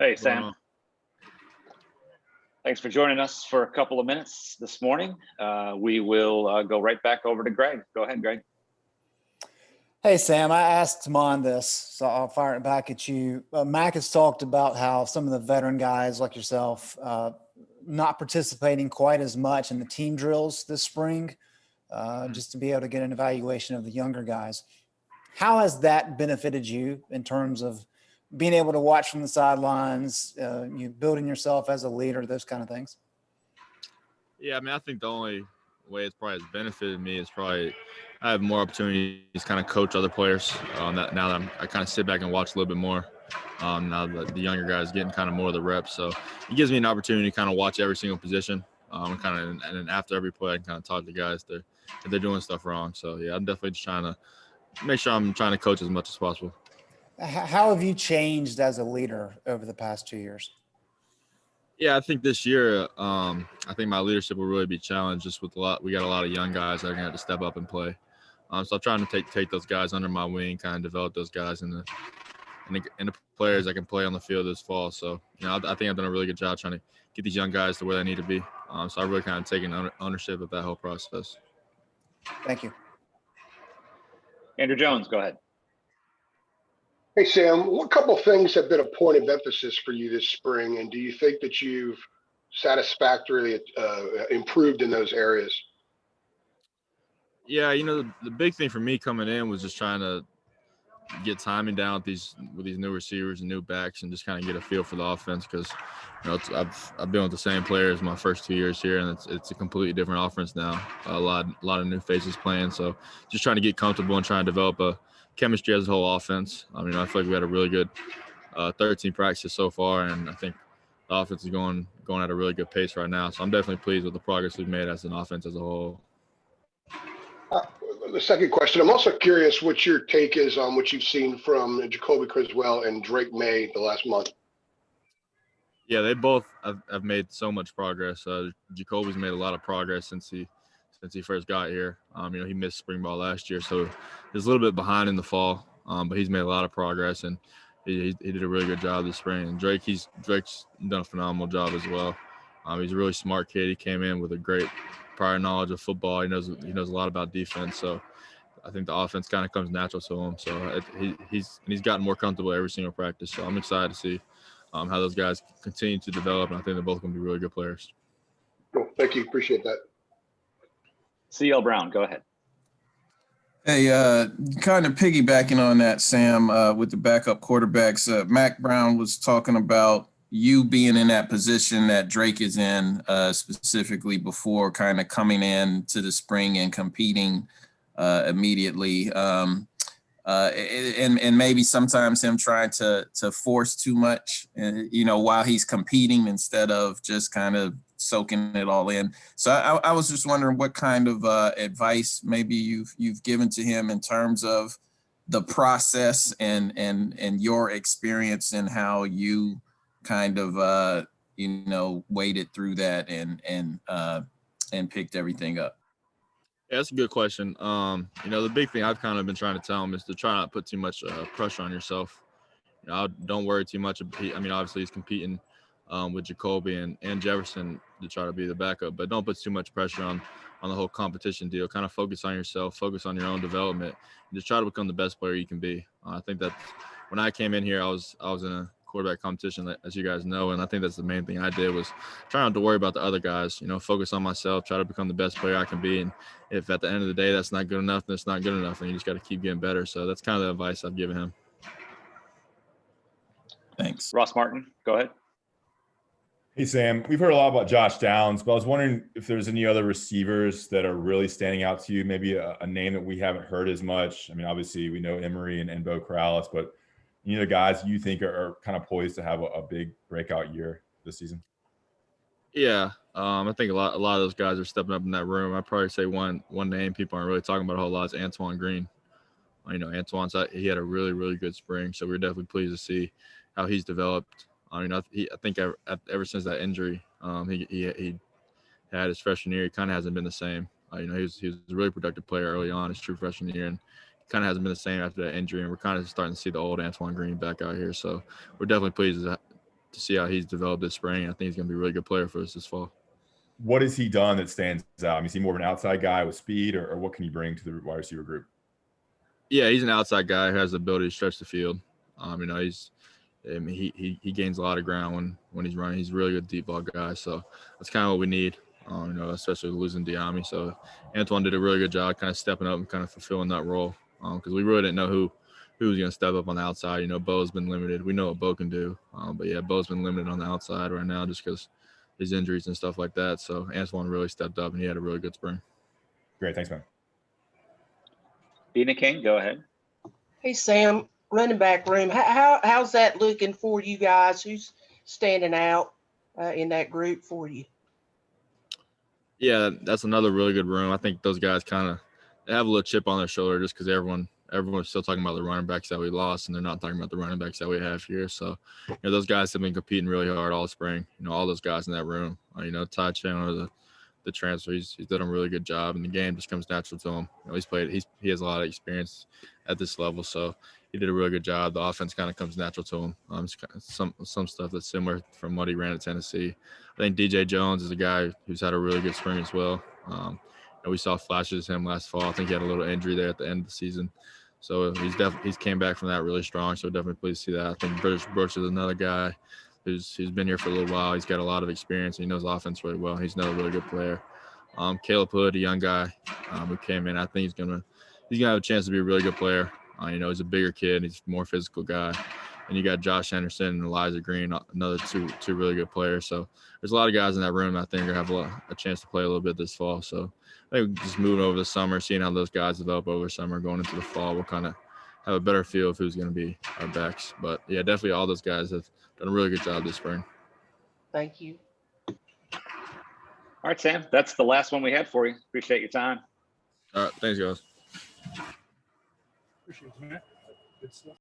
Hey, What's going Sam. on? Thanks for joining us for a couple of minutes this morning. We will go right back over to Greg. Go ahead, Greg. Hey, Sam, I asked Tamon this, so I'll fire it back at you. Mac has talked about how some of the veteran guys like yourself not participating quite as much in the team drills this spring, just to be able to get an evaluation of the younger guys. How has that benefited you in terms of being able to watch from the sidelines, you building yourself as a leader, those kind of things? Yeah, I think the only way it's probably has benefited me is probably I have more opportunities to kind of coach other players. Now that I kind of sit back and watch a little bit more. Now that the younger guys getting kind of more of the reps, so it gives me an opportunity to kind of watch every single position. And then after every play, I can kind of talk to guys if they're doing stuff wrong. So yeah, I'm definitely just trying to make sure I'm trying to coach as much as possible. How have you changed as a leader over the past 2 years? Yeah, I think this year, I think my leadership will really be challenged just with we got a lot of young guys that are going to have to step up and play. So I'm trying to take those guys under my wing, kind of develop those guys and the players that can play on the field this fall. So, I think I've done a really good job trying to get these young guys to where they need to be. So I really kind of taken ownership of that whole process. Thank you. Andrew Jones, go ahead. Hey, Sam, what couple things have been a point of emphasis for you this spring, and do you think that you've satisfactorily improved in those areas? Yeah, the big thing for me coming in was just trying to get timing down with these new receivers and new backs, and just kind of get a feel for the offense because I've been with the same players my first 2 years here, and it's a completely different offense now. A lot of new faces playing, so just trying to get comfortable and trying to develop a chemistry as a whole offense. I feel like we had a really good 13 practices so far, and I think the offense is going at a really good pace right now. So I'm definitely pleased with the progress we've made as an offense as a whole. The second question, I'm also curious what your take is on what you've seen from Jacoby Criswell and Drake May the last month. Yeah, they both have made so much progress. Jacoby's made a lot of progress since he first got here. He missed spring ball last year, so he's a little bit behind in the fall, but he's made a lot of progress, and he did a really good job this spring. And Drake's done a phenomenal job as well. He's a really smart kid. He came in with a great prior knowledge of football. He knows a lot about defense, so I think the offense kind of comes natural to him. So he's gotten more comfortable every single practice. So I'm excited to see how those guys continue to develop, and I think they're both going to be really good players. Cool. Thank you. Appreciate that. CL Brown, go ahead. Hey, kind of piggybacking on that, Sam, with the backup quarterbacks, Mac Brown was talking about you being in that position that Drake is in, specifically before kind of coming in to the spring and competing immediately. And maybe sometimes him trying to force too much, while he's competing instead of just kind of soaking it all in. So I was just wondering what kind of advice maybe you've given to him in terms of the process and your experience and how you kind of waded through that and picked everything up. Yeah, that's a good question. The big thing I've kind of been trying to tell him is to try not to put too much pressure on yourself. Don't worry too much. Obviously he's competing with Jacoby and Jefferson to try to be the backup, but don't put too much pressure on the whole competition deal. Kind of focus on yourself, focus on your own development, and just try to become the best player you can be. I think that when I came in here, I was in a quarterback competition, as you guys know, and I think that's the main thing I did was try not to worry about the other guys. Focus on myself, try to become the best player I can be, and if at the end of the day that's not good enough, then it's not good enough, and you just got to keep getting better. So that's kind of the advice I've given him. Thanks. Ross Martin, go ahead. Hey, Sam, we've heard a lot about Josh Downs, but I was wondering if there's any other receivers that are really standing out to you, maybe a name that we haven't heard as much. Obviously we know Emery and Bo Corrales, but any of the guys you think are kind of poised to have a big breakout year this season? Yeah, I think a lot of those guys are stepping up in that room. I'd probably say one name people aren't really talking about a whole lot is Antoine Green. He had a really, really good spring, so we're definitely pleased to see how he's developed. I think ever since that injury, he had his freshman year, he kind of hasn't been the same. He was a really productive player early on his true freshman year, and kind of hasn't been the same after that injury. And we're kind of starting to see the old Antoine Green back out here. So we're definitely pleased to see how he's developed this spring. I think he's going to be a really good player for us this fall. What has he done that stands out? I mean, is he more of an outside guy with speed, or what can he bring to the wide receiver group? Yeah, he's an outside guy who has the ability to stretch the field. He gains a lot of ground when he's running. He's a really good deep ball guy. So that's kind of what we need, especially losing Diami. So Antoine did a really good job kind of stepping up and kind of fulfilling that role because we really didn't know who was going to step up on the outside. Bo's been limited. We know what Bo can do. But, yeah, Bo's been limited on the outside right now just because his injuries and stuff like that. So Antoine really stepped up, and he had a really good spring. Great. Thanks, man. Dina King, go ahead. Hey, Sam, running back room. How's that looking for you guys? Who's standing out in that group for you? Yeah, that's another really good room. I think those guys they have a little chip on their shoulder just because everyone's still talking about the running backs that we lost, and they're not talking about the running backs that we have here. So, those guys have been competing really hard all spring. All those guys in that room. Ty Chandler, the transfer, he's done a really good job, and the game just comes natural to him. He has a lot of experience at this level, so he did a really good job. The offense kind of comes natural to him. It's some stuff that's similar from what he ran at Tennessee. I think DJ Jones is a guy who's had a really good spring as well. We saw flashes of him last fall. I think he had a little injury there at the end of the season. So he's came back from that really strong. So definitely pleased to see that. I think Brooks is another guy who's been here for a little while. He's got a lot of experience. And he knows offense really well. He's another really good player. Caleb Hood, a young guy who came in. I think he's gonna have a chance to be a really good player. He's a bigger kid. He's a more physical guy. And you got Josh Henderson and Elijah Green, another two really good players. So there's a lot of guys in that room I think are going to have a chance to play a little bit this fall. So I think just moving over the summer, seeing how those guys develop over the summer, going into the fall, we'll kind of have a better feel of who's going to be our backs. But, yeah, definitely all those guys have done a really good job this spring. Thank you. All right, Sam, that's the last one we had for you. Appreciate your time. All right, thanks, guys. Appreciate it, man. Good stuff.